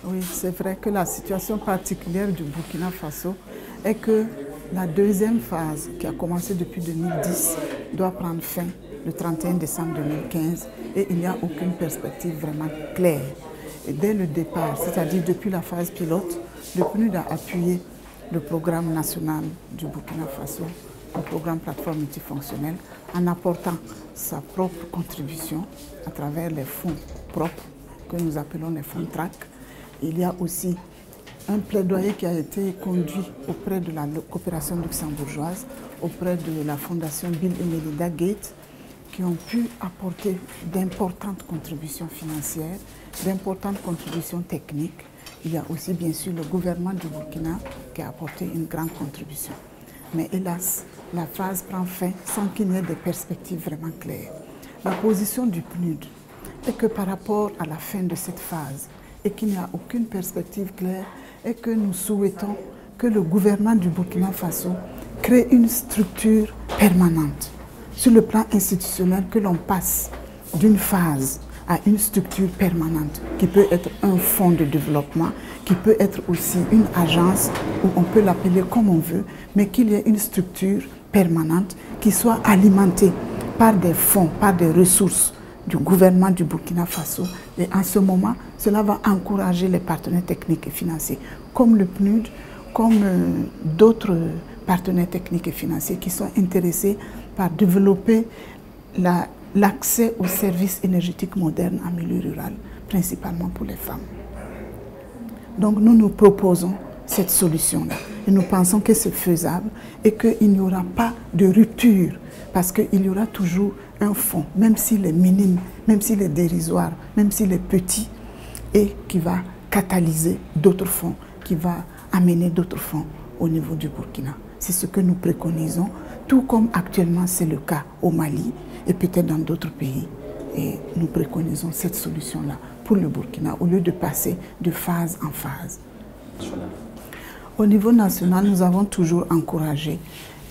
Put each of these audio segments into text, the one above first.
Oui, c'est vrai que la situation particulière du Burkina Faso est que la deuxième phase, qui a commencé depuis 2010, doit prendre fin le 31 décembre 2015 et il n'y a aucune perspective vraiment claire. Et dès le départ, c'est-à-dire depuis la phase pilote, le PNUD a appuyé le programme national du Burkina Faso, le programme plateforme multifonctionnelle, en apportant sa propre contribution à travers les fonds propres que nous appelons les fonds TRAC. Il y a aussi un plaidoyer qui a été conduit auprès de la coopération luxembourgeoise, auprès de la fondation Bill et Melinda Gates, qui ont pu apporter d'importantes contributions financières, d'importantes contributions techniques. Il y a aussi bien sûr le gouvernement du Burkina qui a apporté une grande contribution. Mais hélas, la phase prend fin sans qu'il n'y ait de perspectives vraiment claires. La position du PNUD est que par rapport à la fin de cette phase et qu'il n'y a aucune perspective claire, et que nous souhaitons que le gouvernement du Burkina Faso crée une structure permanente. Sur le plan institutionnel, que l'on passe d'une phase à une structure permanente, qui peut être un fonds de développement, qui peut être aussi une agence, où on peut l'appeler comme on veut, mais qu'il y ait une structure permanente qui soit alimentée par des fonds, par des ressources du gouvernement du Burkina Faso. Et en ce moment, cela va encourager les partenaires techniques et financiers, comme le PNUD, comme d'autres partenaires techniques et financiers qui sont intéressés par développer l'accès aux services énergétiques modernes en milieu rural, principalement pour les femmes. Donc nous nous proposons cette solution-là. Et nous pensons que c'est faisable et qu'il n'y aura pas de rupture, parce qu'il y aura toujours un fonds, même s'il est minime, même s'il est dérisoire, même s'il est petit, et qui va catalyser d'autres fonds, qui va amener d'autres fonds au niveau du Burkina. C'est ce que nous préconisons, tout comme actuellement c'est le cas au Mali et peut-être dans d'autres pays. Et nous préconisons cette solution-là pour le Burkina, au lieu de passer de phase en phase. Au niveau national, nous avons toujours encouragé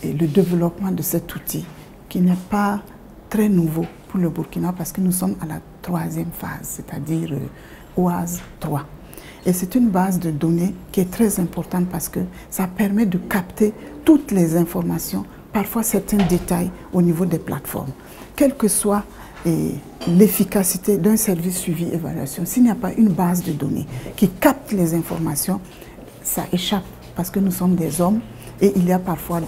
le développement de cet outil qui n'est pas très nouveau pour le Burkina parce que nous sommes à la troisième phase, c'est-à-dire OAS 3. Et c'est une base de données qui est très importante parce que ça permet de capter toutes les informations, parfois certains détails au niveau des plateformes. Quelle que soit l'efficacité d'un service suivi-évaluation, s'il n'y a pas une base de données qui capte les informations, ça échappe parce que nous sommes des hommes et il y a parfois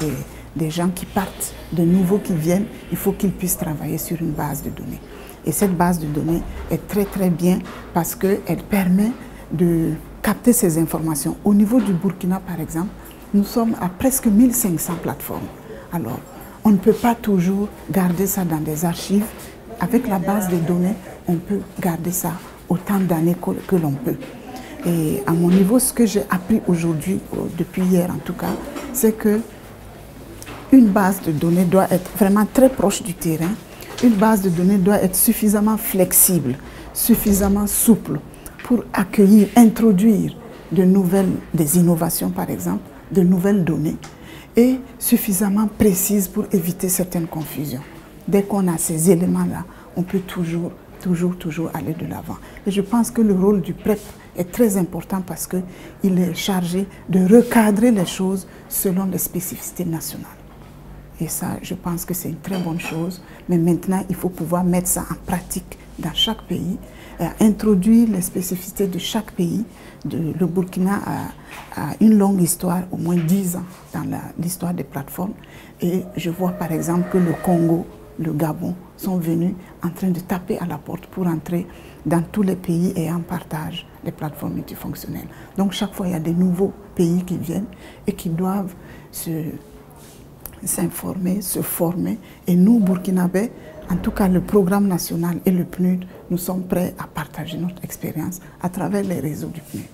des gens qui partent, de nouveaux qui viennent, il faut qu'ils puissent travailler sur une base de données. Et cette base de données est très très bien parce qu'elle permet de capter ces informations. Au niveau du Burkina par exemple, nous sommes à presque 1500 plateformes. Alors, on ne peut pas toujours garder ça dans des archives. Avec la base de données, on peut garder ça autant d'années que l'on peut. Et à mon niveau, ce que j'ai appris aujourd'hui, depuis hier en tout cas, c'est que une base de données doit être vraiment très proche du terrain. Une base de données doit être suffisamment flexible, suffisamment souple pour accueillir, introduire des innovations par exemple, de nouvelles données et suffisamment précise pour éviter certaines confusions. Dès qu'on a ces éléments-là, on peut toujours aller de l'avant. Et je pense que le rôle du PREP est très important parce qu'il est chargé de recadrer les choses selon les spécificités nationales. Et ça, je pense que c'est une très bonne chose. Mais maintenant, il faut pouvoir mettre ça en pratique dans chaque pays, introduire les spécificités de chaque pays. Le Burkina a une longue histoire, au moins 10 ans dans l'histoire des plateformes. Et je vois par exemple que le Congo, le Gabon sont venus en train de taper à la porte pour entrer dans tous les pays et en partage les plateformes multifonctionnelles. Donc chaque fois, il y a des nouveaux pays qui viennent et qui doivent s'informer, se former. Et nous, Burkinabés, en tout cas le programme national et le PNUD, nous sommes prêts à partager notre expérience à travers les réseaux du PNUD.